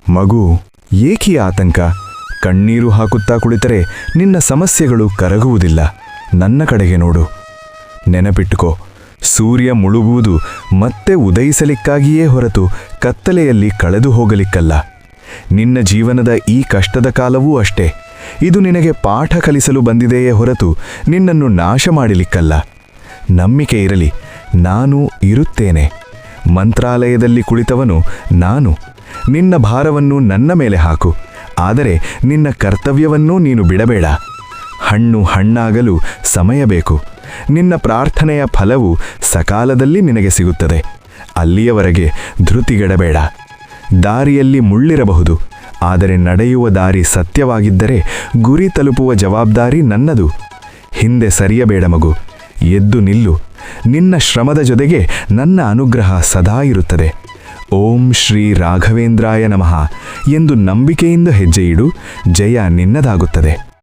ಮಗು, ಏಕಿ ಆತಂಕ? ಕಣ್ಣೀರು ಹಾಕುತ್ತಾ ಕುಳಿತರೆ ನಿನ್ನ ಸಮಸ್ಯೆಗಳು ಕರಗುವುದಿಲ್ಲ. ನನ್ನ ಕಡೆಗೆ ನೋಡು. ನೆನಪಿಟ್ಟುಕೋ, ಸೂರ್ಯ ಮುಳುಗುವುದು ಮತ್ತೆ ಉದಯಿಸಲಿಕ್ಕಾಗಿಯೇ ಹೊರತು ಕತ್ತಲೆಯಲ್ಲಿ ಕಳೆದು ಹೋಗಲಿಕ್ಕಲ್ಲ. ನಿನ್ನ ಜೀವನದ ಈ ಕಷ್ಟದ ಕಾಲವೂ ಅಷ್ಟೇ. ಇದು ನಿನಗೆ ಪಾಠ ಕಲಿಸಲು ಬಂದಿದೆಯೇ ಹೊರತು ನಿನ್ನನ್ನು ನಾಶ ಮಾಡಲಿಕ್ಕಲ್ಲ. ನಂಬಿಕೆ ಇರಲಿ, ನಾನು ಇರುತ್ತೇನೆ. ಮಂತ್ರಾಲಯದಲ್ಲಿ ಕುಳಿತವನು ನಾನು. ನಿನ್ನ ಭಾರವನ್ನು ನನ್ನ ಮೇಲೆ ಹಾಕು, ಆದರೆ ನಿನ್ನ ಕರ್ತವ್ಯವನ್ನೂ ನೀನು ಬಿಡಬೇಡ. ಹಣ್ಣು ಹಣ್ಣಾಗಲು ಸಮಯ ಬೇಕು. ನಿನ್ನ ಪ್ರಾರ್ಥನೆಯ ಫಲವು ಸಕಾಲದಲ್ಲಿ ನಿನಗೆ ಸಿಗುತ್ತದೆ. ಅಲ್ಲಿಯವರೆಗೆ ಧೃತಿಗೆಡಬೇಡ. ದಾರಿಯಲ್ಲಿ ಮುಳ್ಳಿರಬಹುದು, ಆದರೆ ನಡೆಯುವ ದಾರಿ ಸತ್ಯವಾಗಿದ್ದರೆ ಗುರಿ ತಲುಪುವ ಜವಾಬ್ದಾರಿ ನನ್ನದು. ಹಿಂದೆ ಸರಿಯಬೇಡ ಮಗು, ಎದ್ದು ನಿಲ್ಲು. ನಿನ್ನ ಶ್ರಮದ ಜೊತೆಗೆ ನನ್ನ ಅನುಗ್ರಹ ಸದಾ ಇರುತ್ತದೆ. ಓಂ ಶ್ರೀ ರಾಘವೇಂದ್ರಾಯ ನಮಃ ಎಂದು ನಂಬಿಕೆಯಿಂದ ಹೆಜ್ಜೆಯಿಡು. ಜಯ ನಿನ್ನದಾಗುತ್ತದೆ.